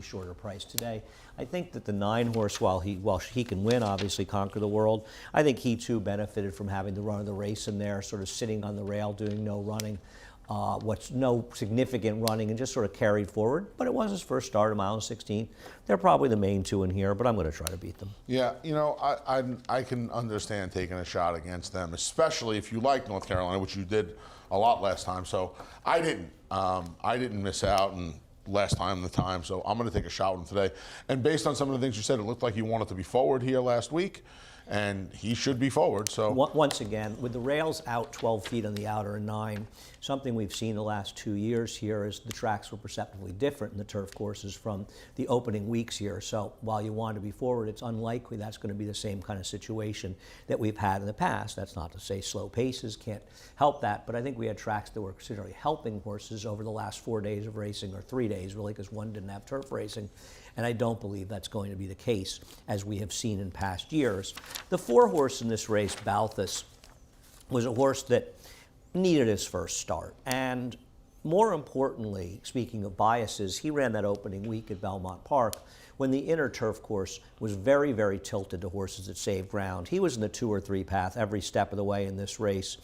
shorter price today. I think that the 9-horse, while he can win, obviously conquer the world, I think he too benefited from having the run of the race in there, sort of sitting on the rail, doing no running, no significant running, and just sort of carried forward. But it was his first start, a mile and 16. They're probably the main two in here, but I'm going to try to beat them. Yeah, you know, I can understand taking a shot against them, especially if you like North Carolina, which you did a lot last time. So I didn't. I didn't miss out and last time so I'm going to take a shot with him today. And based on some of the things you said, it looked like he wanted to be forward here last week, and he should be forward. So once again, with the rails out 12 feet on the outer and 9, something we've seen the last 2 years here is the tracks were perceptibly different in the turf courses from the opening weeks here. So while you want to be forward, it's unlikely that's going to be the same kind of situation that we've had in the past. That's not to say slow paces can't help that, but I think we had tracks that were considerably helping horses over the last 4 days of racing, or 3 days really, because one didn't have turf racing. And I don't believe that's going to be the case as we have seen in past years. The 4-horse in this race, Balthus, was a horse that needed his first start. And more importantly, speaking of biases, he ran that opening week at Belmont Park when the inner turf course was very, very tilted to horses that saved ground. He was in the 2 or 3 path every step of the way in this race.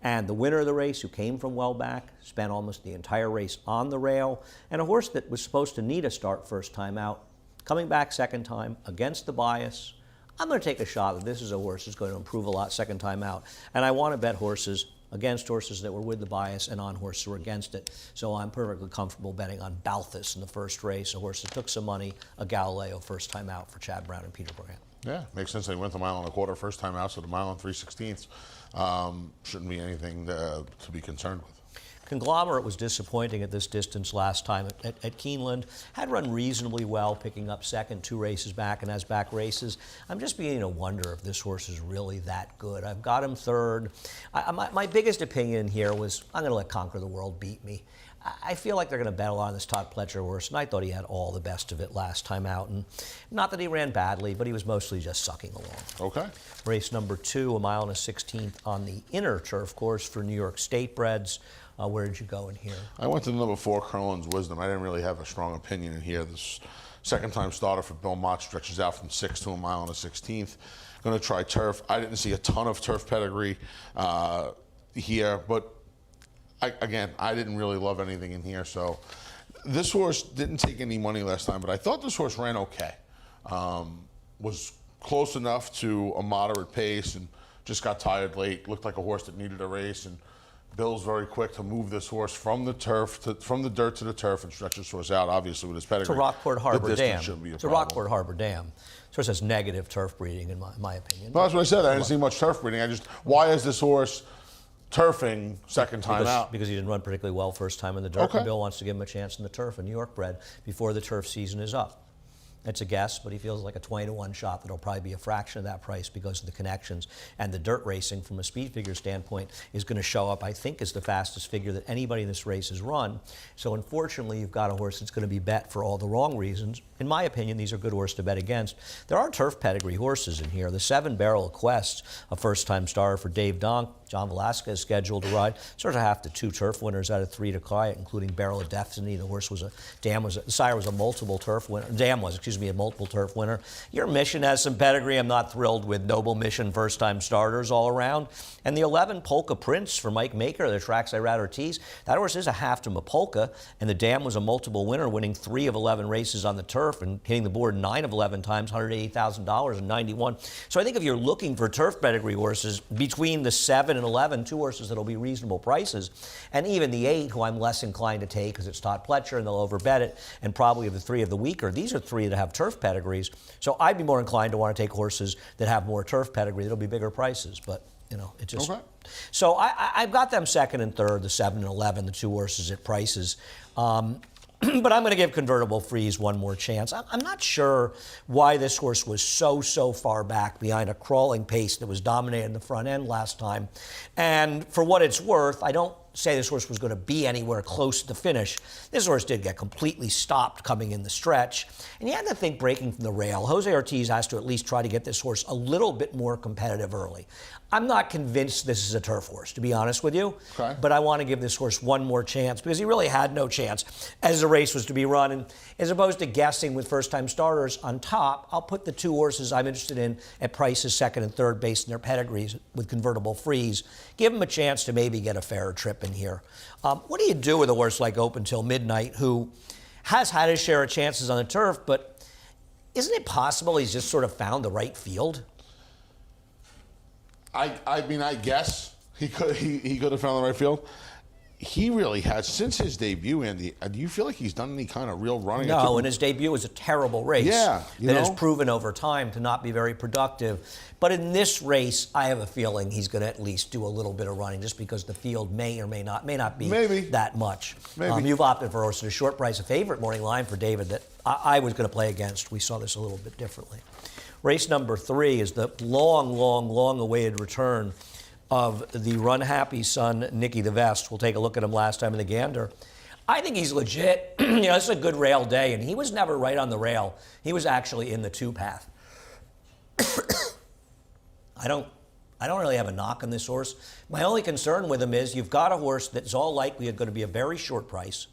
And the winner of the race, who came from well back, spent almost the entire race on the rail. And a horse that was supposed to need a start first time out, coming back second time against the bias. I'm going to take a shot that this is a horse that's going to improve a lot second time out. And I want to bet horses against horses that were with the bias and on horses who were against it. So I'm perfectly comfortable betting on Balthus in the first race, a horse that took some money, a Galileo first time out for Chad Brown and Peter Brand. yeah, makes sense. They went the mile and a quarter first time out, so the mile and 3/16 shouldn't be anything to be concerned with. Conglomerate was disappointing at this distance last time at Keeneland. Had run reasonably well, picking up second 2 races back and has back races. I'm just beginning to wonder if this horse is really that good. I've got him third. My biggest opinion here was I'm going to let Conquer the World beat me. I feel like they're going to bet a lot on this Todd Pletcher horse, and I thought he had all the best of it last time out. And not that he ran badly, but he was mostly just sucking along. Okay. Race number 2, a mile and a 16th on the inner turf course for New York State breds. Where did you go in here? I went to the number 4, Curlin's Wisdom. I didn't really have a strong opinion in here. This second-time starter for Bill Mott stretches out from 6 to a mile and a 16th. Going to try turf. I didn't see a ton of turf pedigree here, but I didn't really love anything in here. So this horse didn't take any money last time, but I thought this horse ran okay. Was close enough to a moderate pace and just got tired late. Looked like a horse that needed a race, and Bill's very quick to move this horse from the turf, from the dirt to the turf, and stretch this horse out, obviously, with his pedigree. To Rockport Harbor Dam. To Rockport Harbor Dam. This horse has negative turf breeding, in my opinion. Well, that's what I said. I didn't see much turf breeding. Why is this horse turfing second time out? Because he didn't run particularly well first time in the dirt. Okay. And Bill wants to give him a chance in the turf, a New York bred, before the turf season is up. It's a guess, but he feels like a 20-to-1 shot that'll probably be a fraction of that price because of the connections. And the dirt racing, from a speed figure standpoint, is going to show up, I think, as the fastest figure that anybody in this race has run. So unfortunately, you've got a horse that's going to be bet for all the wrong reasons. In my opinion, these are good horses to bet against. There are turf pedigree horses in here. The 7 Barrel of Quest, a first-time starter for Dave Donk. John Velasquez scheduled to ride. Sort of half the 2 turf winners out of 3 to quiet, including Barrel of Destiny. The horse was the sire was a multiple turf winner. A multiple turf winner. Your Mission has some pedigree. I'm not thrilled with Noble Mission first-time starters all around. And the 11 Polka Prince for Mike Maker, the tracks I rather tease. That horse is a half to a polka, and the Dam was a multiple winner, winning 3 of 11 races on the turf and hitting the board 9 of 11 times, $180,000 in 91. So I think if you're looking for turf pedigree horses, between the 7 and 11, 2 horses that'll be reasonable prices, and even the 8, who I'm less inclined to take because it's Todd Pletcher and they'll overbet it, and probably of the 3 of the weaker, these are 3 that have turf pedigrees. So I'd be more inclined to want to take horses that have more turf pedigree. That'll be bigger prices, but you know, it just. Okay. So I've got them second and third, the 7 and 11, the 2 horses at prices. But I'm going to give Convertible Freeze one more chance. I'm not sure why this horse was so far back behind a crawling pace that was dominating the front end last time. And for what it's worth, I don't say this horse was going to be anywhere close to the finish. This horse did get completely stopped coming in the stretch. And you had to think breaking from the rail. Jose Ortiz has to at least try to get this horse a little bit more competitive early. I'm not convinced this is a turf horse, to be honest with you. Okay. But I want to give this horse one more chance because he really had no chance as the race was to be run. And as opposed to guessing with first-time starters on top, I'll put the two horses I'm interested in at prices second and third based on their pedigrees with convertible frees. Give them a chance to maybe get a fairer trip in here. What do you do with a horse like Open Till Midnight who has had his share of chances on the turf, but isn't it possible he's just sort of found the right field? I mean, I guess he could have found the right field. He really has since his debut, Andy. Do you feel like he's done any kind of real running? No, and his debut was a terrible race. Yeah, that has proven over time to not be very productive. But in this race, I have a feeling he's going to at least do a little bit of running, just because the field may or may not be that much. Maybe. You've opted for a horse at a short price, a favorite morning line for David that I was going to play against. We saw this a little bit differently. Race number 3 is the long awaited return of the run-happy son, Nicky the Vest. We'll take a look at him last time in the Gander. I think he's legit. This is a good rail day, and he was never right on the rail. He was actually in the 2-path. I don't really have a knock on this horse. My only concern with him is you've got a horse that's all likely going to be a very short price,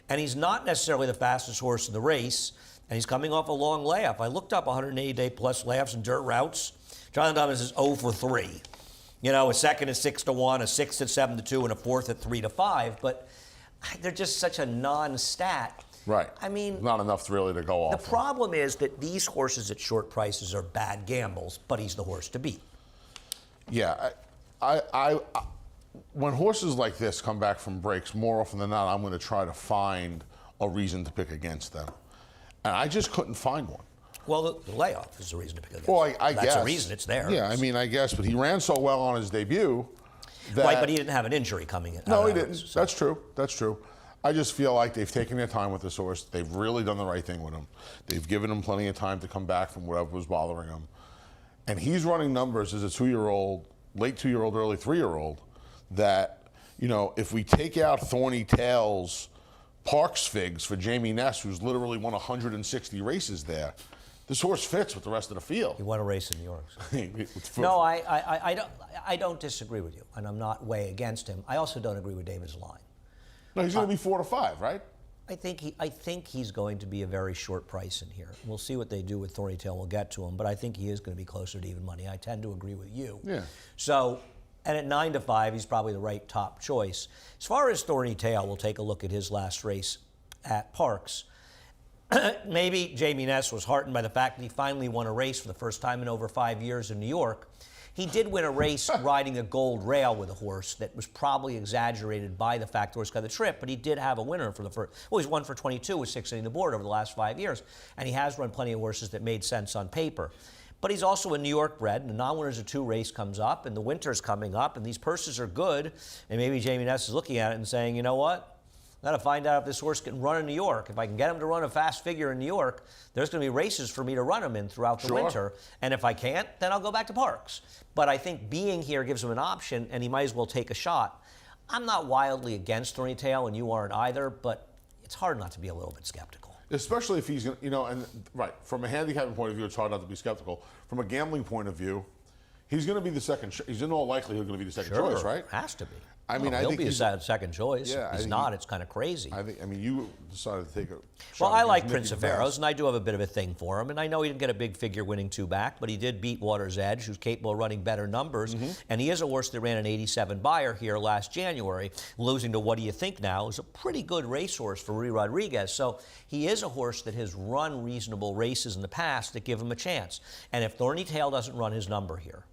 and he's not necessarily the fastest horse in the race, and he's coming off a long layoff. I looked up 180-day plus layoffs in dirt routes. Jonathan Thomas is 0 for 3. A second is 6-1, a sixth at 7-2, and a fourth at 3-5. But they're just such a non-stat. Right. I mean, not enough really to go off. The problem is that these horses at short prices are bad gambles, but he's the horse to beat. Yeah, I when horses like this come back from breaks, more often than not, I'm going to try to find a reason to pick against them, and I just couldn't find one. Well, the layoff is the reason to pick against. Well, I That's guess. a reason it's there. Yeah, I mean, I guess, but he ran so well on his debut. Right, but he didn't have an injury coming in. No, he didn't. So. That's true. That's true. I just feel like they've taken their time with this horse. They've really done the right thing with him. They've given him plenty of time to come back from whatever was bothering him. And he's running numbers as a 2-year-old, late 2-year-old, early 3-year-old, that, if we take out Thorny Tails, Parks figs for Jamie Ness, who's literally won 160 races there, this horse fits with the rest of the field. He won a race in New York. So. No, I don't disagree with you, and I'm not way against him. I also don't agree with David's line. No, he's going to be 4-5, right? I think he's going to be a very short price in here. We'll see what they do with Thorny Tail. We'll get to him, but I think he is going to be closer to even money. I tend to agree with you. Yeah. So, and at 9-5, he's probably the right top choice. As far as Thorny Tail, we'll take a look at his last race at Parks. Maybe Jamie Ness was heartened by the fact that he finally won a race for the first time in over 5 years in New York. He did win a race riding a gold rail with a horse that was probably exaggerated by the fact the horse got the trip, but he did have a winner for the first. Well, he's won for 22 with 6 hitting the board over the last 5 years, and he has run plenty of horses that made sense on paper. But he's also a New York bred, and the non-winners of 2 race comes up, and the winter's coming up, and these purses are good, and maybe Jamie Ness is looking at it and saying, you know what? I've got to find out if this horse can run in New York. If I can get him to run a fast figure in New York, there's going to be races for me to run him in throughout the winter. And if I can't, then I'll go back to Parks. But I think being here gives him an option, and he might as well take a shot. I'm not wildly against Thorny Tail, and you aren't either, but it's hard not to be a little bit skeptical. Especially if he's going to, and right, from a handicapping point of view, it's hard not to be skeptical. From a gambling point of view, he's going to be the second, he's in all likelihood going to be the second choice, right? Has to be. I mean, he'll be a second choice. Yeah, if he's not, it's kind of crazy. You decided to take a shot. Well, I like Prince of Pharaohs, and I do have a bit of a thing for him. And I know he didn't get a big figure winning 2-back, but he did beat Water's Edge, who's capable of running better numbers. And he is a horse that ran an 87 buyer here last January, losing to What Do You Think Now. Is a pretty good racehorse for Rui Rodriguez. So he is a horse that has run reasonable races in the past that give him a chance. And if Thorny Tail doesn't run his number here,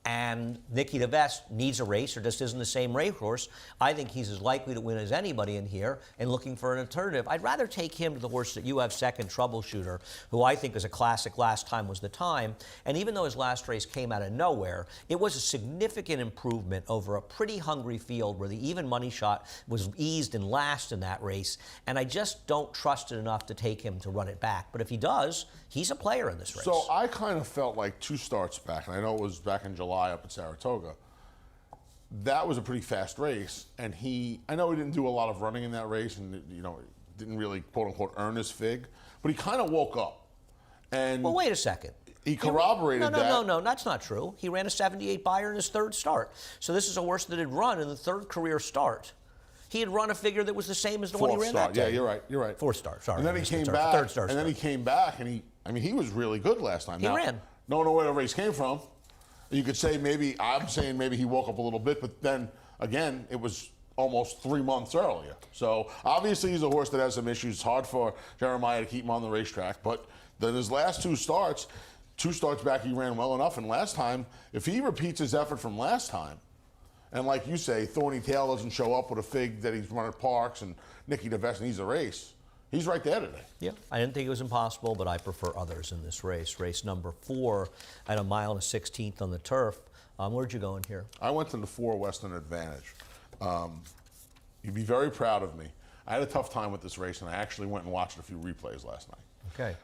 and Nicky the Vest needs a race or just isn't the same racehorse, I think he's as likely to win as anybody in here and looking for an alternative. I'd rather take him to the horse that you have second, Troubleshooter, who I think is a classic. Last Time Was the Time. And even though his last race came out of nowhere, it was a significant improvement over a pretty hungry field where the even money shot was eased and last in that race. And I just don't trust it enough to take him to run it back. But if he does, he's a player in this race. So I kind of felt like 2 starts back, and I know it was back in July up at Saratoga. that was a pretty fast race, and I know he didn't do a lot of running in that race, and didn't really quote unquote earn his fig, but he kind of woke up, and Well, wait a second. he corroborated No, that. no, that's not true. He ran a 78 Beyer in his third start. So this is a horse that had run in the third career start. He had run a figure that was the same as the one he Fourth ran start. that day. Yeah, you're right. Fourth start, sorry. And then he came back. Third start. And then he came back, and he was really good last time. He ran. Don't know where the race came from. You could say I'm saying maybe he woke up a little bit, but then again, it was almost 3 months earlier. So obviously he's a horse that has some issues. It's hard for Jeremiah to keep him on the racetrack, but then his last two starts back, he ran well enough. And last time, if he repeats his effort from last time, and like you say, Thorny Tail doesn't show up with a fig that he's run at Parks and Nicky DeVess needs a race, he's right there today. Yeah, I didn't think it was impossible, but I prefer others in this race. Race number 4 at 1 mile and a 16th on the turf. Where'd you go in here? I went to the 4 Western Advantage. You'd be very proud of me. I had a tough time with this race, and I actually went and watched a few replays last night. Okay.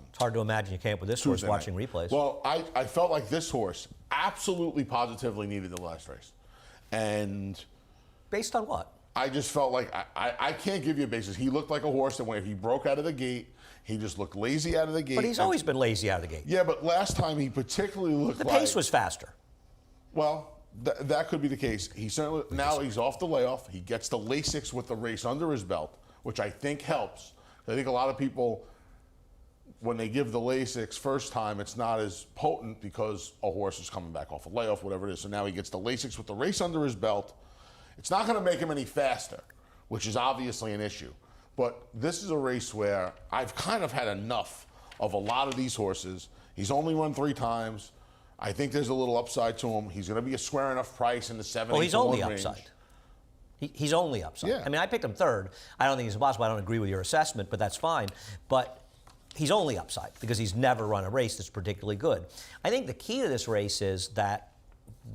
It's hard to imagine you can't with this horse Tuesday watching night. replays. Well, I felt like this horse absolutely positively needed the last race. And based on what? I just felt like I can't give you a basis. He looked like a horse that when he broke out of the gate, he just looked lazy out of the gate. But he's always been lazy out of the gate. Yeah, but last time he particularly looked The like... pace was faster. Well, that could be the case. He certainly... Now he's off the layoff. He gets the Lasix with the race under his belt, which I think helps. I think a lot of people, when they give the Lasix first time, it's not as potent because a horse is coming back off a layoff, whatever it is. So now he gets the Lasix with the race under his belt. It's not going to make him any faster, which is obviously an issue. But this is a race where I've kind of had enough of a lot of these horses. He's only run 3 times. I think there's a little upside to him. He's going to be a square enough price in the 7 Oh, he's 8 to 1 only range. upside. He's only upside. Yeah. I mean, I picked him third. I don't think it's impossible. I don't agree with your assessment, but that's fine. But he's only upside because he's never run a race that's particularly good. I think the key to this race is that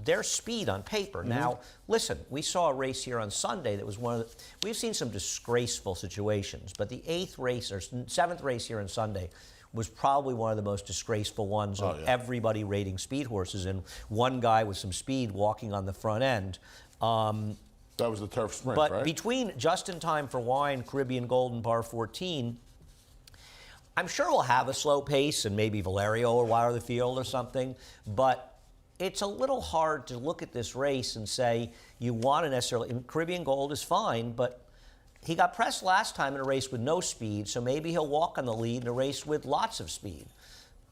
their speed on paper. Mm-hmm. Now, listen, we saw a race here on Sunday that was one of the, we've seen some disgraceful situations, but the 8th race or 7th race here on Sunday was probably one of the most disgraceful ones of everybody rating speed horses, and one guy with some speed walking on the front end. That was the turf sprint, But right? between Just in Time for Wine, Caribbean Golden, Par 14, I'm sure we'll have a slow pace and maybe Valerio or Wire the Field or something, but it's a little hard to look at this race and say you want to necessarily, and Caribbean Gold is fine, but he got pressed last time in a race with no speed, so maybe he'll walk on the lead in a race with lots of speed.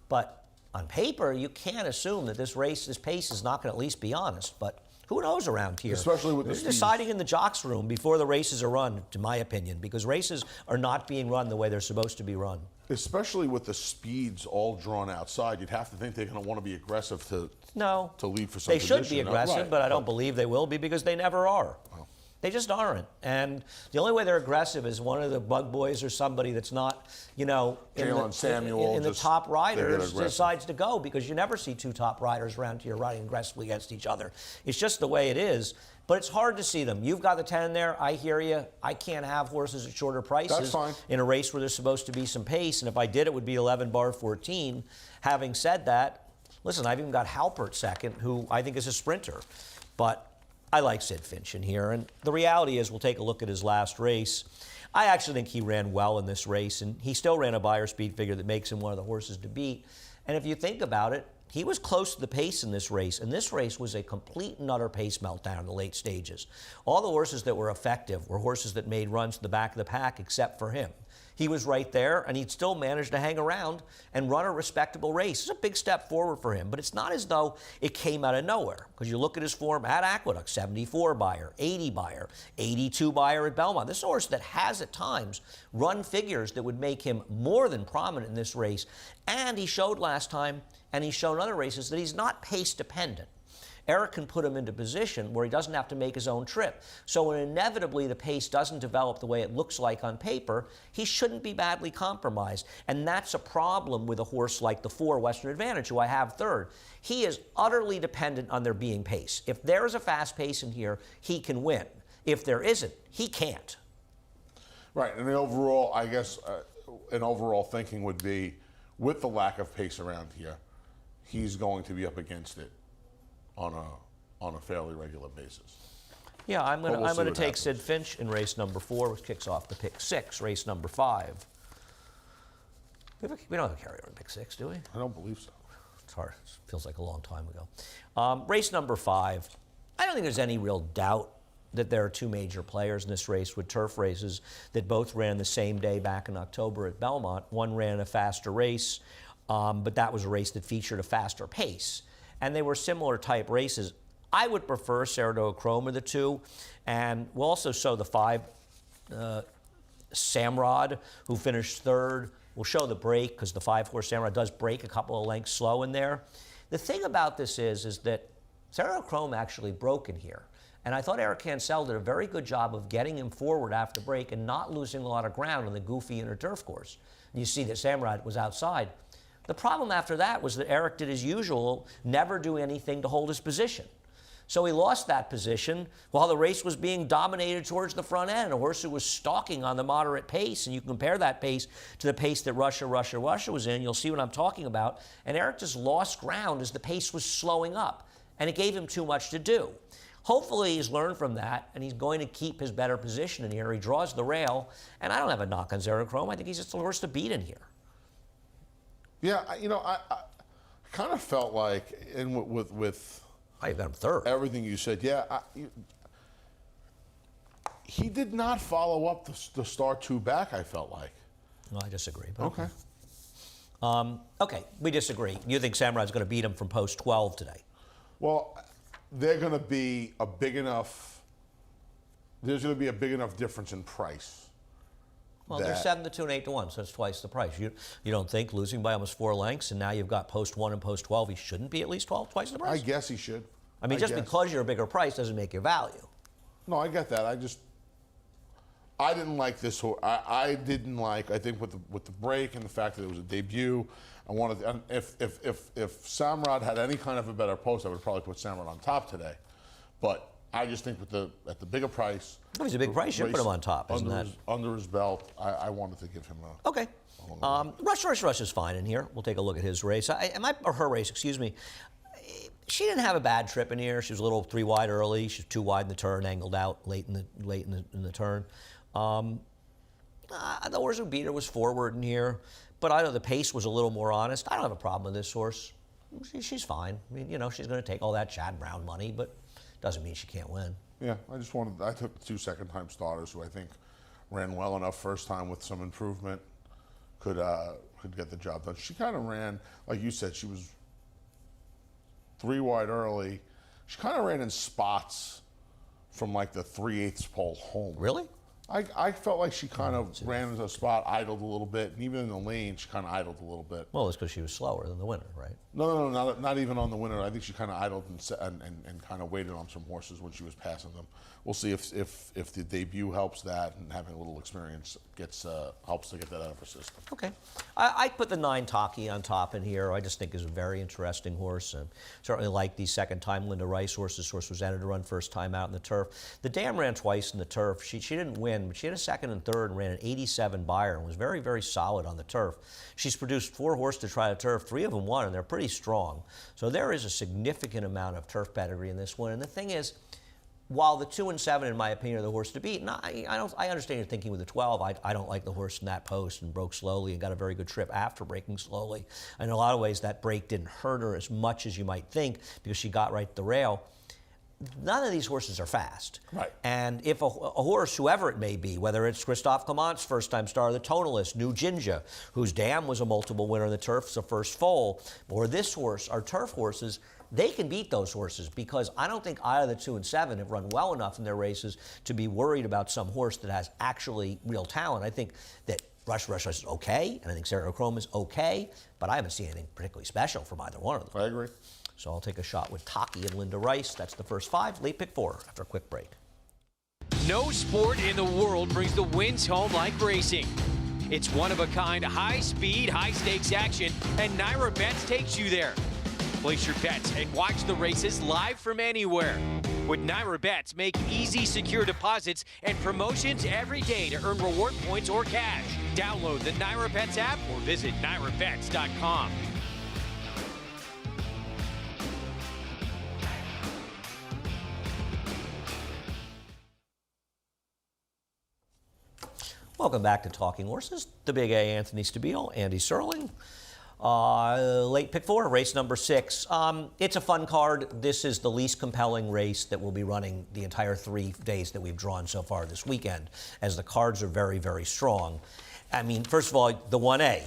But on paper, you can't assume that this pace is not going to at least be honest, but who knows around here? Especially with the They're speeds. deciding in the jocks room before the races are run, to my opinion, because races are not being run the way they're supposed to be run. Especially with the speeds all drawn outside, you'd have to think they're going to want to be aggressive to lead for some They should be position. aggressive, Right. but I don't believe they will be because they never are. They just aren't. And the only way they're aggressive is one of the bug boys or somebody that's not, Jalen Samuel, in the just- top they get riders aggressive. decides to go, because you never see 2 top riders around here riding aggressively against each other. It's just the way it is. But it's hard to see them. You've got the 10 there. I hear you. I can't have horses at shorter prices That's fine. in a race where there's supposed to be some pace. And if I did, it would be 11 bar 14. Having said that, listen, I've even got Halpert second, who I think is a sprinter. But I like Sid Finch in here. And the reality is, we'll take a look at his last race. I actually think he ran well in this race, and he still ran a Beyer speed figure that makes him one of the horses to beat. And if you think about it, he was close to the pace in this race, and this race was a complete and utter pace meltdown in the late stages. All the horses that were effective were horses that made runs to the back of the pack except for him. He was right there, and he'd still managed to hang around and run a respectable race. It's a big step forward for him, but it's not as though it came out of nowhere, because you look at his form at Aqueduct, 74 Beyer, 80 Beyer, 82 Beyer at Belmont. This is a horse that has at times run figures that would make him more than prominent in this race, and he showed last time, and he's shown other races, that he's not pace dependent. Eric can put him into position where he doesn't have to make his own trip. So when inevitably the pace doesn't develop the way it looks like on paper, he shouldn't be badly compromised. And that's a problem with a horse like the 4 Western Advantage, who I have third. He is utterly dependent on there being pace. If there's a fast pace in here, he can win. If there isn't, he can't. Right, and the overall, I guess, an overall thinking would be, with the lack of pace around here, he's going to be up against it on on a fairly regular basis. Yeah, I'm But going we'll see to what take Sid happens. Finch in race number 4, which kicks off the pick 6, race number 5. We don't have a carryover in pick 6, do we? I don't believe so. It's hard. It feels like a long time ago. Race number 5. I don't think there's any real doubt that there are two major players in this race with turf races that both ran the same day back in October at Belmont. One ran a faster race, but that was a race that featured a faster pace. And they were similar type races. I would prefer Saratoga Chrome of the two. And we'll also show the 5 Samrod, who finished 3rd. We'll show the break because the 5-horse Samrod does break a couple of lengths slow in there. The thing about this is that Saratoga Chrome actually broke in here. And I thought Eric Cancel did a very good job of getting him forward after break and not losing a lot of ground on the goofy inner turf course. And you see that Samrod was outside. The problem after that was that Eric did his usual, never do anything to hold his position. So he lost that position while the race was being dominated towards the front end. A horse who was stalking on the moderate pace, and you compare that pace to the pace that Russia was in, you'll see what I'm talking about. And Eric just lost ground as the pace was slowing up, and it gave him too much to do. Hopefully he's learned from that, and he's going to keep his better position in here. He draws the rail, and I don't have a knock on Saratoga Chrome. I think he's just the horse to beat in here. Yeah, I kind of felt like, and with I've got him 3rd. everything you said, he did not follow up the start 2 back, I felt like. No, I disagree. But Okay. Okay, we disagree. You think Samrad's going to beat him from post 12 today? Well, they're going to be a big enough. There's going to be a big enough difference in price. Well, they're 7-2 and 8-1, so it's twice the price. You don't think losing by almost 4 lengths, and now you've got post 1 and post 12, he shouldn't be at least twice the I price? guess he should. I mean, just guess. because you're a bigger price doesn't make your value. No, I get that. I didn't like this horse. I didn't like. I think with the break and the fact that it was a debut, I wanted. And if Samrod had any kind of a better post, I would probably put Samrod on top today. But I just think at the bigger price. Oh, he's a big price. You put him on top, isn't that? Under his belt, I wanted to give him a. Okay. Rush is fine in here. We'll take a look at his race. Or her race, excuse me. She didn't have a bad trip in here. She was a little 3 wide early. She was 2 wide in the turn, angled out late in the turn. The horse who beat her was forward in here, but I know the pace was a little more honest. I don't have a problem with this horse. She's fine. I mean, she's going to take all that Chad Brown money, but doesn't mean she can't win. Yeah, I took the 2 second-time starters who I think ran well enough first time with some improvement, could get the job done. She kind of ran, like you said, she was 3 wide early. She kind of ran in spots from like the 3/8 pole home. Really? I felt like she kind of ran into a spot, idled a little bit, and even in the lane, she kind of idled a little bit. Well, it's because she was slower than the winner, right? No, not even on the winner. I think she kind of idled and kind of waited on some horses when she was passing them. We'll see if the debut helps that, and having a little experience helps to get that out of her system. Okay. I put the 9 Taki on top in here. I just think is a very interesting horse. Certainly like the second-time Linda Rice horse. This horse was entered to run first time out in the turf. The dam ran twice in the turf. She didn't win, but she had a 2nd and 3rd and ran an 87 Beyer and was very, very solid on the turf. She's produced 4 horses to try the turf. 3 of them won, and they're pretty strong. So there is a significant amount of turf pedigree in this one. And the thing is, while the 2 and 7, in my opinion, are the horse to beat, and I understand your thinking with the 12. I don't like the horse in that post and broke slowly and got a very good trip after breaking slowly. In a lot of ways, that break didn't hurt her as much as you might think because she got right to the rail. None of these horses are fast. Right. And if a horse, whoever it may be, whether it's Christophe Clement's first-time star, the Tonalist, New Jinja, whose dam was a multiple winner in the turf, it's a first foal, or this horse, are turf horses, they can beat those horses because I don't think either the 2 and 7 have run well enough in their races to be worried about some horse that has actually real talent. I think that Rush is okay, and I think Saratoga Chrome is okay, but I haven't seen anything particularly special from either one of them. I agree. So I'll take a shot with Taki and Linda Rice. That's the first 5. Late pick 4 after a quick break. No sport in the world brings the wins home like racing. It's one-of-a-kind, high-speed, high-stakes action, and Naira Bets takes you there. Place your bets and watch the races live from anywhere. With Naira Bets, make easy, secure deposits and promotions every day to earn reward points or cash. Download the Naira Bets app or visit NairaBets.com. Welcome back to Talking Horses. The Big A, Anthony Stabile, Andy Serling. Late pick 4, race number 6. It's a fun card. This is the least compelling race that we'll be running the entire 3 days that we've drawn so far this weekend, as the cards are very, very strong. I mean, first of all, the 1A,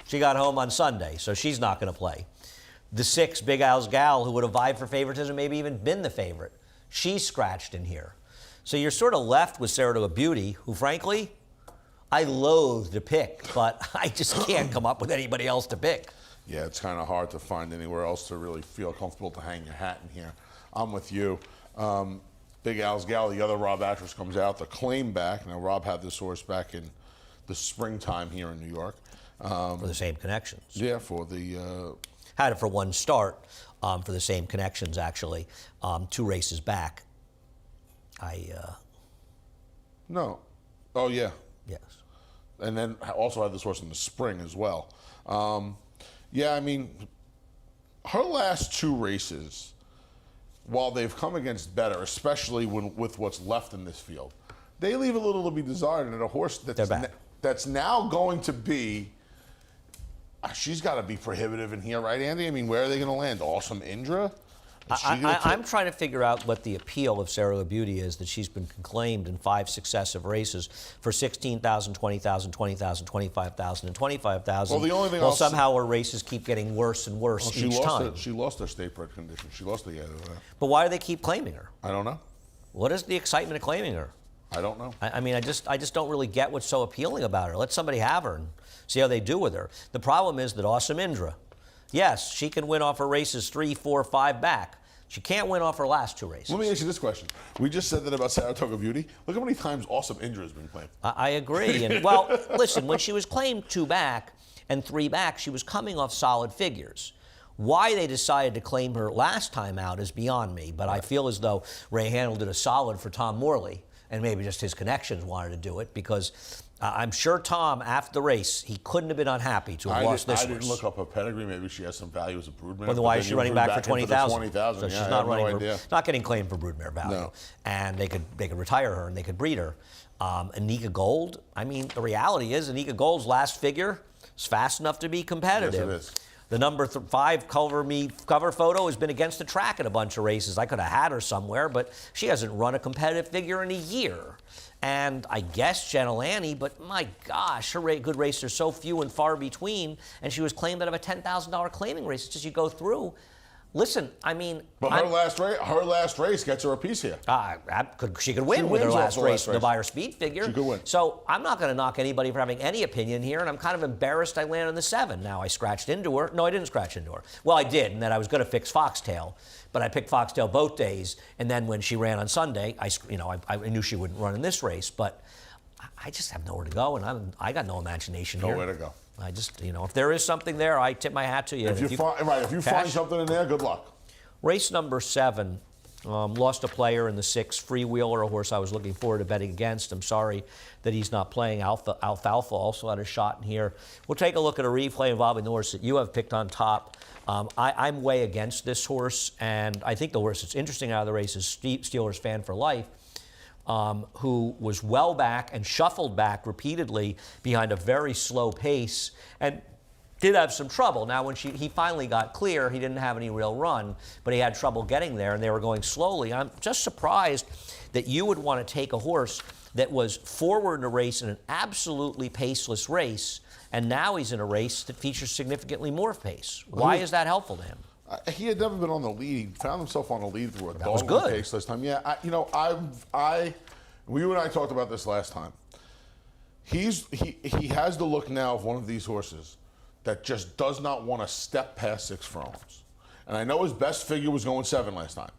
she got home on Sunday, so she's not going to play. The 6, Big Al's Gal, who would have vied for favoritism, maybe even been the favorite, she's scratched in here. So you're sort of left with Saratoga Beauty, who frankly, I loathe to pick, but I just can't come up with anybody else to pick. Yeah, it's kind of hard to find anywhere else to really feel comfortable to hang your hat in here. I'm with you. Big Al's Gal, the other Rob Actress comes out, the claim back. Now, Rob had this horse back in the springtime here in New York. For the same connections. Yeah, for the... Had it for one start for the same connections, actually. 2 races back. No. Oh, yeah. Yes. And then also had this horse in the spring as well. Yeah, I mean, her last 2 races, while they've come against better, especially with what's left in this field, they leave a little to be desired. And a horse that's now going to be, she's got to be prohibitive in here, right, Andy? I mean, where are they going to land? Awesome Indra? I'm trying to figure out what the appeal of Saratoga Beauty is, that she's been claimed in 5 successive races for $16,000, $20,000, $20,000, $25,000, and $25,000. Well, the only thing somehow her races keep getting worse and worse each time. She lost her state bred condition. She lost the But why do they keep claiming her? I don't know. What is the excitement of claiming her? I don't know. I mean, I just don't really get what's so appealing about her. Let somebody have her and see how they do with her. The problem is that Awesome Indra, yes, she can win off her races 3, 4, 5 back. She can't win off her last 2 races. Let me ask you this question. We just said that about Saratoga Beauty. Look how many times Awesome Indra has been claimed. I agree. And well, listen, when she was claimed 2 back and 3 back, she was coming off solid figures. Why they decided to claim her last time out is beyond me, but I feel as though Ray Handel did a solid for Tom Morley, and maybe just his connections wanted to do it, because I'm sure Tom, after the race, he couldn't have been unhappy to have lost this I didn't look up her pedigree. Maybe she has some value as a broodmare. Well, then why is she running back for 20,000? 20,000. So yeah, she's not running no not getting claimed for broodmare value. No. And they could retire her and they could breed her. Anika Gold. I mean, the reality is Anika Gold's last figure is fast enough to be competitive. Yes, it is. The number 5 cover photo has been against the track in a bunch of races. I could have had her somewhere, but she hasn't run a competitive figure in a year. And I guess Gentle Annie, but my gosh, her good races are so few and far between, and she was claimed out of a $10,000 claiming race. It's just you go through. Listen, I mean... But her last race gets her a piece here. She could win with her last race with the buyer speed figure. She could win. So I'm not going to knock anybody for having any opinion here, and I'm kind of embarrassed I landed on the 7. Now, I scratched into her. No, I didn't scratch into her. Well, I did, and then I was going to fix Foxtail, but I picked Foxtail both days, and then when she ran on Sunday, I knew she wouldn't run in this race, but I just have nowhere to go, and I got no imagination here. Nowhere to go. I just, if there is something there, I tip my hat to you. If you find something in there, good luck. Race number 7, lost a player in the 6, Freewheeler, a horse I was looking forward to betting against. I'm sorry that he's not playing. Alfalfa also had a shot in here. We'll take a look at a replay involving the horse that you have picked on top. I'm way against this horse, and I think the horse that's interesting out of the race is Steelers Fan for Life, who was well back and shuffled back repeatedly behind a very slow pace and did have some trouble. Now, when he finally got clear, he didn't have any real run, but he had trouble getting there, and they were going slowly. I'm just surprised that you would want to take a horse that was forward in a race in an absolutely paceless race, and now he's in a race that features significantly more pace. Why is that helpful to him? He had never been on the lead. He found himself on the lead through a was good. pace this time. Yeah, you and I talked about this last time. He has the look now of one of these horses that just does not want to step past 6 furlongs. And I know his best figure was going 7 last time.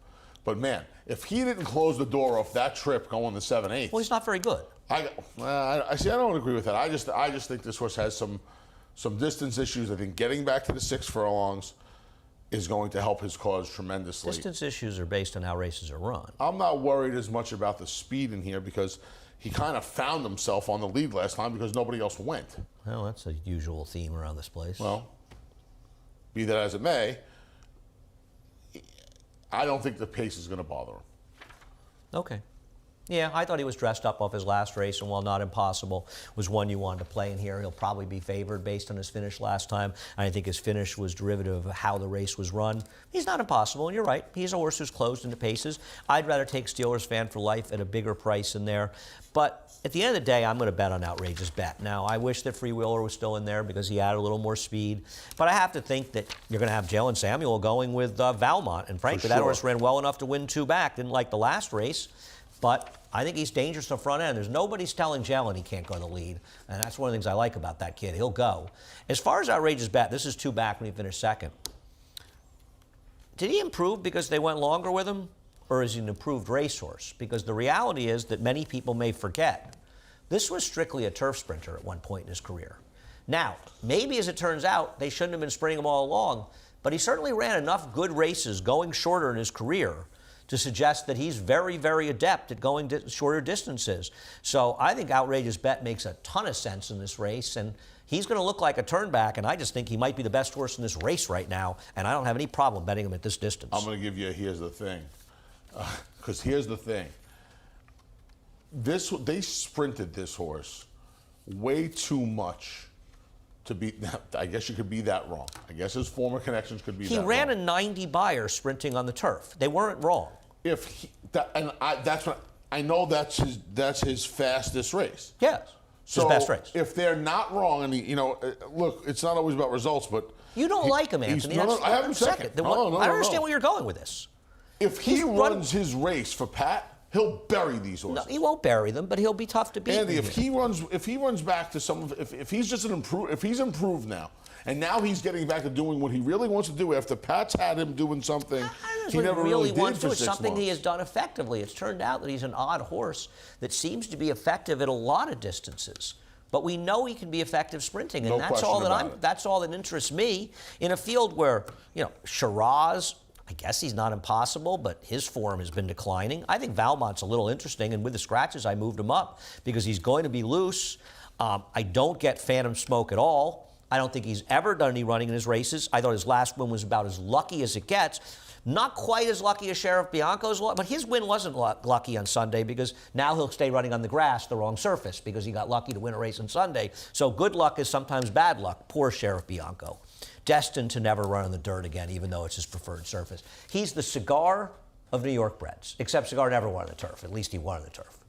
But man, if he didn't close the door off that trip going the 7/8. Well, he's not very good. I don't agree with that. I just think this horse has some distance issues. I think getting back to the 6 furlongs is going to help his cause tremendously. Distance issues are based on how races are run. I'm not worried as much about the speed in here because he kind of found himself on the lead last time because nobody else went. Well, that's a usual theme around this place. Well, be that as it may, I don't think the pace is going to bother him. Okay. Yeah, I thought he was dressed up off his last race, and while not impossible, was one you wanted to play in here. He'll probably be favored based on his finish last time. I think his finish was derivative of how the race was run. He's not impossible, and you're right. He's a horse who's closed into paces. I'd rather take Steelers Fan for Life at a bigger price in there. But at the end of the day, I'm going to bet on Outrageous Bet. Now, I wish that Freewheeler was still in there because he had a little more speed. But I have to think that you're going to have Jalen Samuel going with Valmont. And frankly, that horse ran well enough to win 2 back. Didn't like the last race. But I think he's dangerous in the front end. There's nobody's telling Jalen he can't go to the lead. And that's one of the things I like about that kid. He'll go. As far as Outrageous Bet, this is 2 back when he finished second. Did he improve because they went longer with him? Or is he an improved racehorse? Because the reality is that many people may forget, this was strictly a turf sprinter at one point in his career. Now, maybe as it turns out, they shouldn't have been sprinting him all along, but he certainly ran enough good races going shorter in his career to suggest that he's very, very adept at going shorter distances. So I think Outrageous Bet makes a ton of sense in this race, and he's going to look like a turnback, and I just think he might be the best horse in this race right now, and I don't have any problem betting him at this distance. I'm going to give you a here's the thing. Because here's the thing. They sprinted this horse way too much to be, I guess you could be that wrong. I guess his former connections could be that wrong. He ran a 90 buyer sprinting on the turf. They weren't wrong. I know that's his fastest race. Yes, So his best race. if they're not wrong, and look, it's not always about results, but You don't like him, Anthony. I have him second. I don't understand where you're going with this. If he runs his race for Pat, he'll bury these horses. No, he won't bury them, but he'll be tough to beat. Andy, if he runs back to some, if he's just if he's improved now, and now he's getting back to doing what he really wants to do after Pat's had him doing something he never really did wants for to. It's 6 something months. he has done effectively. It's turned out that he's an odd horse that seems to be effective at a lot of distances. But we know he can be effective sprinting, and that's all that interests me in a field where, Shiraz, I guess he's not impossible, but his form has been declining. I think Valmont's a little interesting, and with the scratches, I moved him up because he's going to be loose. I don't get Phantom Smoke at all. I don't think he's ever done any running in his races. I thought his last win was about as lucky as it gets. Not quite as lucky as Sheriff Bianco's, but his win wasn't lucky on Sunday because now he'll stay running on the grass, the wrong surface, because he got lucky to win a race on Sunday. So good luck is sometimes bad luck. Poor Sheriff Bianco. Destined to never run in the dirt again, even though it's his preferred surface. He's the Cigar of New York breds, except Cigar never won on the turf. At least he won on the turf.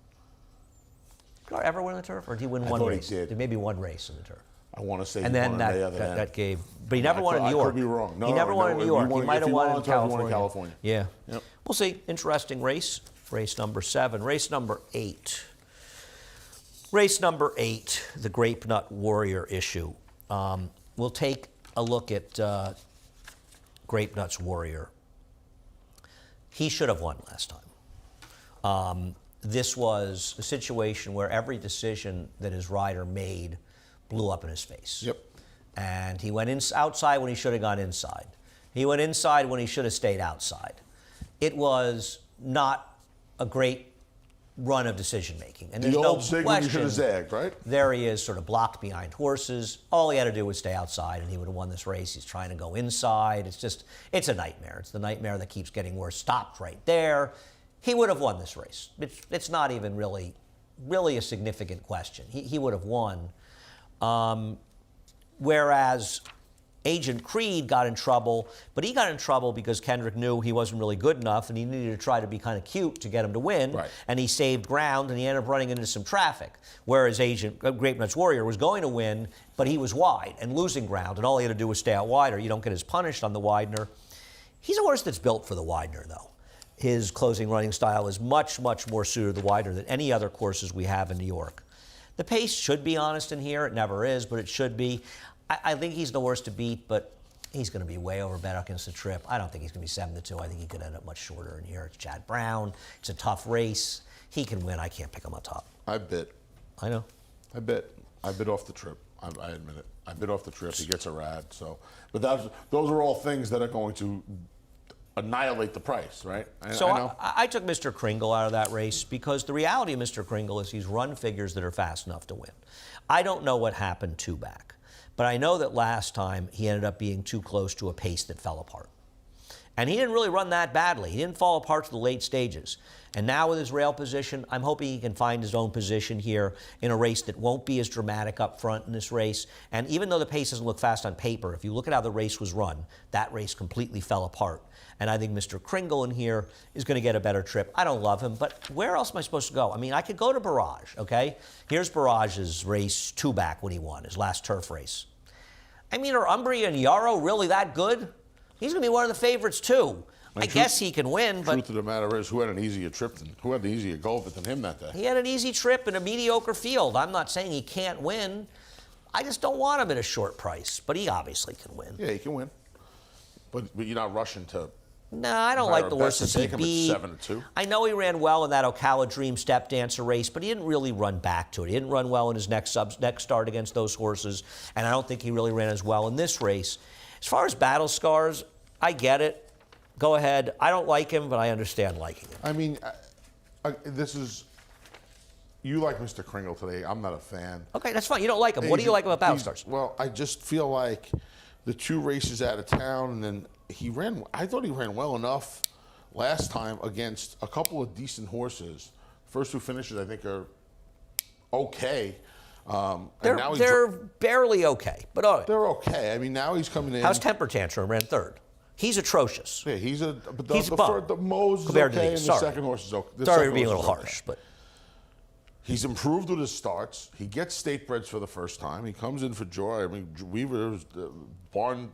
Cigar ever win on the turf, or did he win one race? He did. Maybe one race on the turf. I want to say And he then won on the other end. that gave, but he never won in New York. I could be wrong. No, he never won in New York. He might have won in California. Yeah. Yep. We'll see. Interesting race. Race number 7. Race number 8. Race number 8, the Grape Nut Warrior issue. We'll take a look at Grape Nuts Warrior. He should have won last time. This was a situation where every decision that his rider made blew up in his face. Yep. And he went outside when he should have gone inside. He went inside when he should have stayed outside. It was not a great run of decision making. And there's The no old zig when you should question. have zagged, right? There he is, sort of blocked behind horses. All he had to do was stay outside, and he would have won this race. He's trying to go inside. It's a nightmare. It's the nightmare that keeps getting worse. Stopped right there. He would have won this race. It's not even really a significant question. He would have won. Whereas Agent Creed got in trouble, but he got in trouble because Kendrick knew he wasn't really good enough and he needed to try to be kind of cute to get him to win. Right. And he saved ground and he ended up running into some traffic. Whereas Grape Nuts Warrior was going to win, but he was wide and losing ground, and all he had to do was stay out wider. You don't get as punished on the Widener. He's a horse that's built for the Widener, though. His closing running style is much, much more suited to the Widener than any other courses we have in New York. The pace should be honest in here. It never is, but it should be. I think he's the horse to beat, but he's going to be way over bet against the trip. I don't think he's going to be 7-2. I think he could end up much shorter in here. It's Chad Brown. It's a tough race. He can win. I can't pick him on top. I bid. I know. I bid off the trip. I admit it. I bid off the trip. He gets a rad. So, but those are all things that are going to annihilate the price, right? I took Mr. Kringle out of that race because the reality of Mr. Kringle is he's run figures that are fast enough to win. I don't know what happened 2 back, but I know that last time he ended up being too close to a pace that fell apart. And he didn't really run that badly. He didn't fall apart to the late stages. And now with his rail position, I'm hoping he can find his own position here in a race that won't be as dramatic up front in this race. And even though the pace doesn't look fast on paper, if you look at how the race was run, that race completely fell apart. And I think Mr. Kringle in here is going to get a better trip. I don't love him, but where else am I supposed to go? I mean, I could go to Barrage, okay? Here's Barrage's race 2 back when he won, his last turf race. I mean, are Umbria and Yarrow really that good? He's going to be one of the favorites, too. I guess he can win, but Truth of the matter is, who had an easier go of it than him that day? he had an easy trip in a mediocre field. I'm not saying he can't win. I just don't want him at a short price, but he obviously can win. Yeah, he can win. But you're not rushing to. No, I don't like the horses he Take him at beat. 7-2. I know he ran well in that Ocala Dream Step Dancer race, but he didn't really run back to it. He didn't run well in his next start against those horses, and I don't think he really ran as well in this race. As far as battle scars, I get it. Go ahead. I don't like him, but I understand liking him. I mean, this is. You like Mr. Kringle today. I'm not a fan. Okay, that's fine. You don't like him. What do you like about battle scars? Well, I just feel like the 2 races out of town, and then I thought he ran well enough last time against a couple of decent horses. First 2 finishes, I think, are okay. They're barely okay, but all right. They're okay. I mean, now he's coming in. How's Temper Tantrum? Ran 3rd. He's atrocious. Yeah, he's a bum. the Mose is Compared to okay, these. and the Sorry. second horse is okay. Sorry for being a little harsh, but He's improved with his starts. He gets state breds for the first time. He comes in for Joy. I mean, Weaver's barn.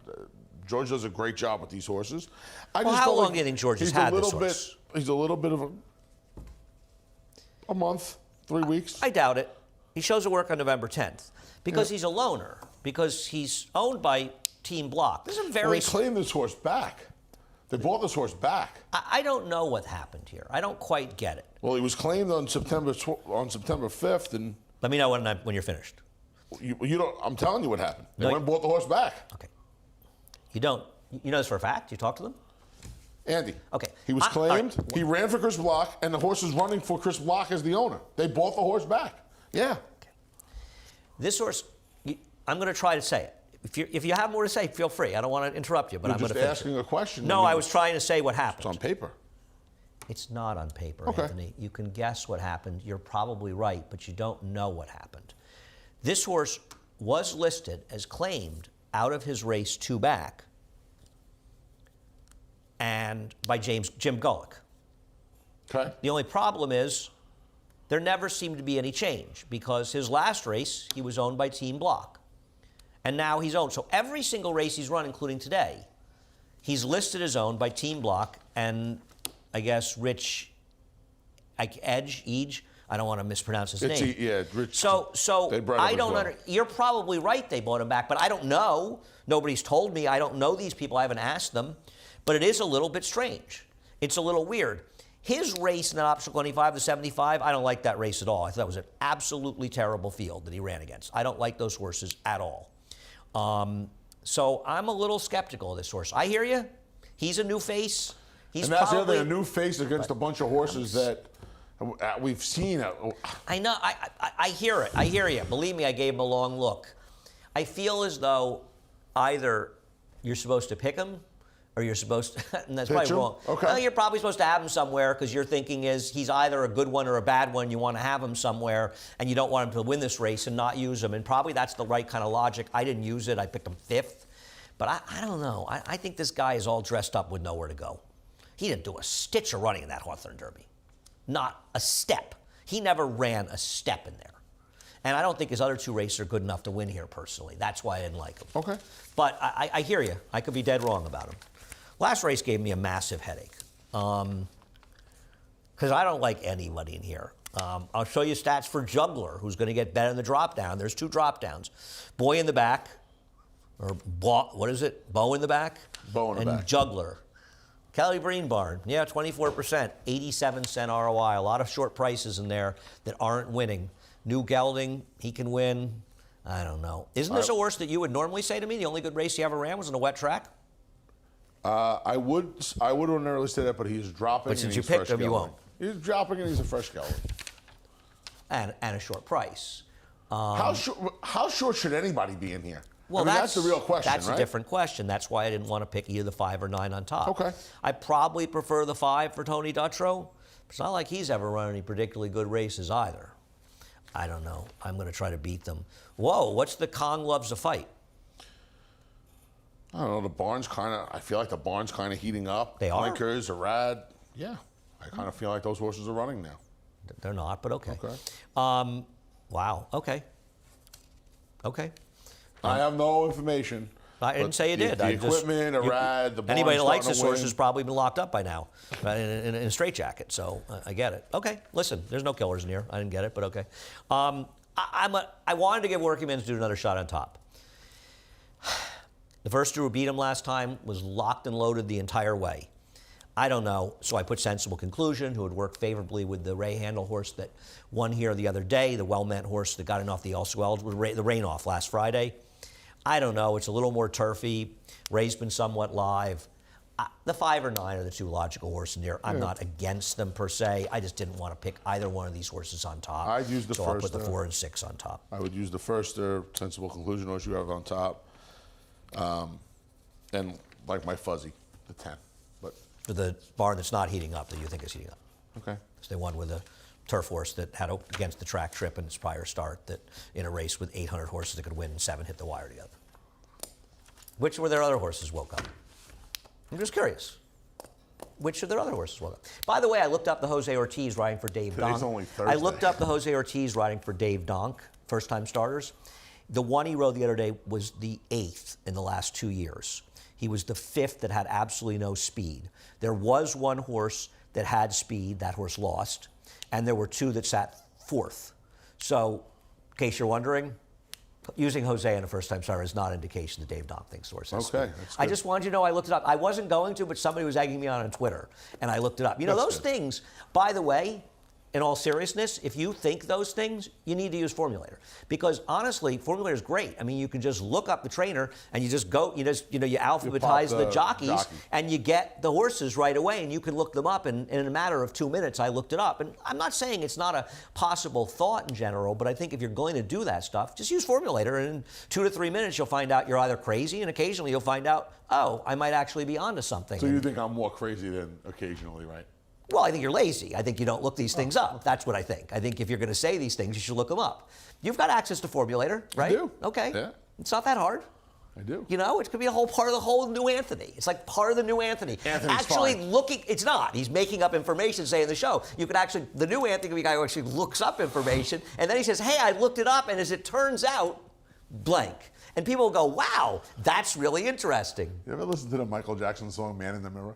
George does a great job with these horses. How long do you think George has had this horse? He's a little bit of a month, 3 weeks. I doubt it. He shows a work on November 10th because he's a loner, because he's owned by Team Block. This is a very. They claimed this horse back. They bought this horse back. I don't know what happened here. I don't quite get it. Well, he was claimed on September 5th, and Let me know when you're finished. you don't. I'm telling you what happened. They No, went and bought the horse back. Okay. You don't. You know this for a fact? You talked to them? Andy. Okay. He was all right. claimed. He ran for Chris Block, and the horse is running for Chris Block as the owner. They bought the horse back. Yeah. This horse, I'm going to try to say it. If you have more to say, feel free. I don't want to interrupt you, but I'm going to just finish asking it. a question. No, I was trying to say what happened. It's on paper. It's not on paper, Okay. Anthony. You can guess what happened. You're probably right, but you don't know what happened. This horse was listed as claimed out of his race 2 back and by Jim Gullick. Okay. The only problem is there never seemed to be any change because his last race, he was owned by Team Block. And now he's owned. So every single race he's run, including today, he's listed as owned by Team Block and I guess Rich Edge, I don't want to mispronounce his name. Rich. So They bred him I as don't well. You're probably right they bought him back, but I don't know. Nobody's told me. I don't know these people. I haven't asked them. But it is a little bit strange. It's a little weird. His race in that optional 25 to 75, I don't like that race at all. I thought it was an absolutely terrible field that he ran against. I don't like those horses at all. So I'm a little skeptical of this horse. I hear you. He's a new face. He's And that's probably a new face against a bunch of horses that we've seen. I know. I hear it. I hear you. Believe me, I gave him a long look. I feel as though either you're supposed to pick him or you're supposed to, and that's Pitch probably him? wrong. Okay. No, you're probably supposed to have him somewhere because your thinking is he's either a good one or a bad one. You want to have him somewhere, and you don't want him to win this race and not use him. And probably that's the right kind of logic. I didn't use it. I picked him 5th. But I don't know. I think this guy is all dressed up with nowhere to go. He didn't do a stitch of running in that Hawthorne Derby. Not a step. He never ran a step in there. And I don't think his other 2 races are good enough to win here, personally. That's why I didn't like him. Okay. But I hear you. I could be dead wrong about him. Last race gave me a massive headache because I don't like anybody in here. I'll show you stats for Juggler, who's going to get better in the drop down. There's 2 drop downs. Boy in the back, or what is it? Bow in the back? Bow in the back. And Juggler. Kelly Breen Barn, yeah, 24%, 87-cent ROI. A lot of short prices in there that aren't winning. New Gelding, he can win. I don't know. Isn't this a horse that you would normally say to me the only good race he ever ran was in a wet track? I would ordinarily say that, but he's dropping. But since and you he's picked fresh him, you gelding. won't. He's dropping and he's a fresh gelding. And a short price. How short should anybody be in here? Well, I mean, that's the real question, That's right? a different question. That's why I didn't want to pick either the 5 or 9 on top. Okay. I probably prefer the 5 for Tony Dutrow. It's not like he's ever run any particularly good races either. I don't know. I'm going to try to beat them. Whoa, what's the Kong loves a fight? I don't know. The barn's I feel like the barn's kind of heating up. They are? Blinkers, Arad. Yeah. I kind of feel like those horses are running now. They're not, but okay. Okay. Wow, okay. Okay. I have no information. I didn't but say you did. The I just- equipment, Arad, the barn's Anybody that likes starting this to horse win. has probably been locked up by now in a straitjacket, so I get it. Okay, listen, there's no killers in here. I didn't get it, but okay. I wanted to give Working Men's Dude another shot on top. The first Drew beat him last time was locked and loaded the entire way. I don't know, so I put Sensible Conclusion, who had worked favorably with the Ray Handel horse that won here the other day, the well-meant horse that got in off the also eligible, the rain off last Friday. I don't know, it's a little more turfy. Ray's been somewhat live. The 5 or 9 are the 2 logical horses in here. I'm not against them per se. I just didn't want to pick either one of these horses on top. I'd use the so I'll first, put the 4 and 6 on top. I would use the first Sensible Conclusion horse you have on top. And like my fuzzy, the 10. But For the barn that's not heating up that you think is heating up. okay. It's the one with a turf horse that had against the track trip in its prior start that in a race with 800 horses that could win and 7 hit the wire together. Which were their other horses woke up? I'm just curious. Which of their other horses woke up? By the way, I looked up the Jose Ortiz riding for Dave Today's Donk. only I Thursday. looked up the Jose Ortiz riding for Dave Donk, first-time starters. The one he rode the other day was the 8th in the last 2 years. He was the 5th that had absolutely no speed. There was one horse that had speed, that horse lost, and there were 2 that sat 4th. So, in case you're wondering, using Jose in a first-time starter is not an indication that Dave Donk thinks the horse has Okay, speed. that's I good. just wanted you to know I looked it up. I wasn't going to, but somebody was egging me on Twitter, and I looked it up. You know, That's those good. things, by the way, in all seriousness, if you think those things, you need to use Formulator. Because honestly, Formulator is great. I mean, you can just look up the trainer and you just go, you alphabetize the the jockeys jockey. and you get the horses right away and you can look them up. And in a matter of 2 minutes, I looked it up. And I'm not saying it's not a possible thought in general, but I think if you're going to do that stuff, just use Formulator. And in 2 to 3 minutes, you'll find out you're either crazy and occasionally you'll find out, oh, I might actually be onto something. So you think I'm more crazy than occasionally, right? Well, I think you're lazy. I think you don't look these things up. That's what I think. I think if you're going to say these things, you should look them up. You've got access to Formulator, right? do. Okay. Yeah. It's not that hard. I do. You know, it could be a whole part of the whole new Anthony. It's like part of the new Anthony. Anthony's actually fine. looking, it's not. He's making up information, say in the show. You could actually, the new Anthony could be a guy who actually looks up information, and then he says, hey, I looked it up, and as it turns out, blank. And people will go, wow, that's really interesting. You ever listen to the Michael Jackson song "Man in the Mirror"?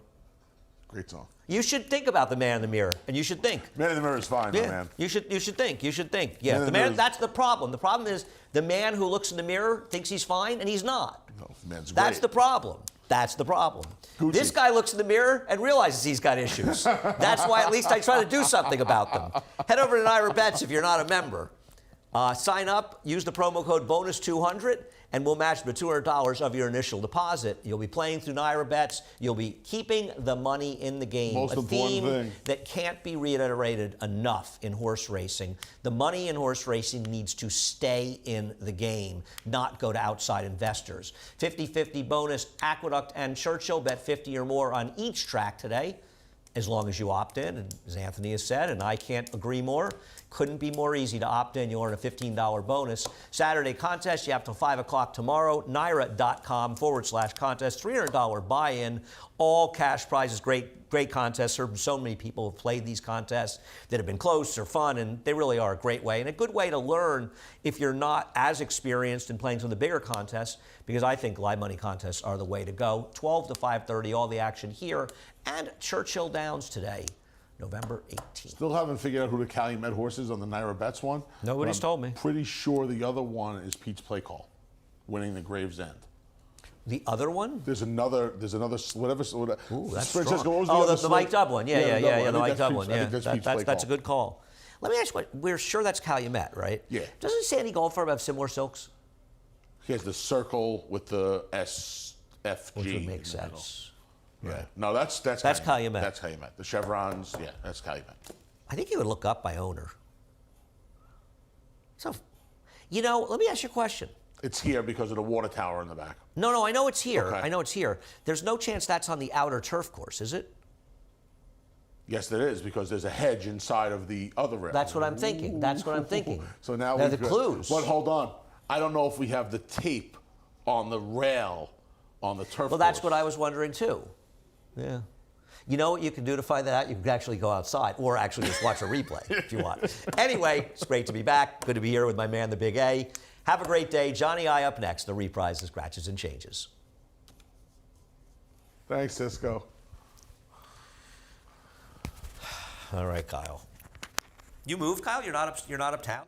Great song. You should think about the man in the mirror, and you should think. "Man in the Mirror" is fine, though, man. You should think. You should think. Yeah, Man in the the man. mirror is- That's the problem. The problem is the man who looks in the mirror thinks he's fine, and he's not. No, man's That's great. the problem. That's the problem. Gucci. This guy looks in the mirror and realizes he's got issues. That's why at least I try to do something about them. Head over to Naira Bets if you're not a member. Sign up, use the promo code BONUS200, and we'll match the $200 of your initial deposit. You'll be playing through Naira Bets. You'll be keeping the money in the game. Most a important theme thing. that can't be reiterated enough in horse racing. The money in horse racing needs to stay in the game, not go to outside investors. 50-50 bonus, Aqueduct and Churchill. Bet 50 or more on each track today, as long as you opt in. And as Anthony has said, and I can't agree more, couldn't be more easy to opt in. You earn a $15 bonus. Saturday contest, you have till 5 o'clock tomorrow. Naira.com/contest. $300 buy-in. All cash prizes. Great contests. So many people have played these contests that have been close or fun, and they really are a great way and a good way to learn if you're not as experienced in playing some of the bigger contests, because I think live money contests are the way to go. 12 to 5:30, all the action here and Churchill Downs today, November 18th. Still haven't figured out who the Calumet horse is on the Naira Bets one. Nobody's but I'm told me. Pretty sure the other one is Pete's Play Call, winning the Gravesend. The other one? There's another, whatever. Ooh, that's Francesco, strong. what was Oh, other the Mike slate? Dublin. Yeah, the the Dublin. I Mike think Dublin. I Yeah, think that's Pete's Play that's a Call. good call. Let me ask you what, we're sure that's Calumet, right? Yeah. Doesn't Sandy Goldfarb have similar silks? He has the circle with the SFG. Which would make in the middle. sense. Yeah. No, that's Calumet. That's Calumet. The chevrons, yeah, that's Calumet. I think you would look up by owner. So, let me ask you a question. It's here because of the water tower in the back. No, I know it's here. Okay. I know it's here. There's no chance that's on the outer turf course, is it? Yes, there is, because there's a hedge inside of the other rail. That's what I'm thinking. That's what I'm thinking. So now they're we've the got- clues. But hold on. I don't know if we have the tape on the rail on the turf Well, that's course. what I was wondering too. Yeah. You know what you can do to find that out? You can actually go outside or actually just watch a replay if you want. Anyway, it's great to be back. Good to be here with my man, the Big A. Have a great day. Johnny I up next. The reprise, the scratches and changes. Thanks, Cisco. All right, Kyle. You move, Kyle? You're not uptown?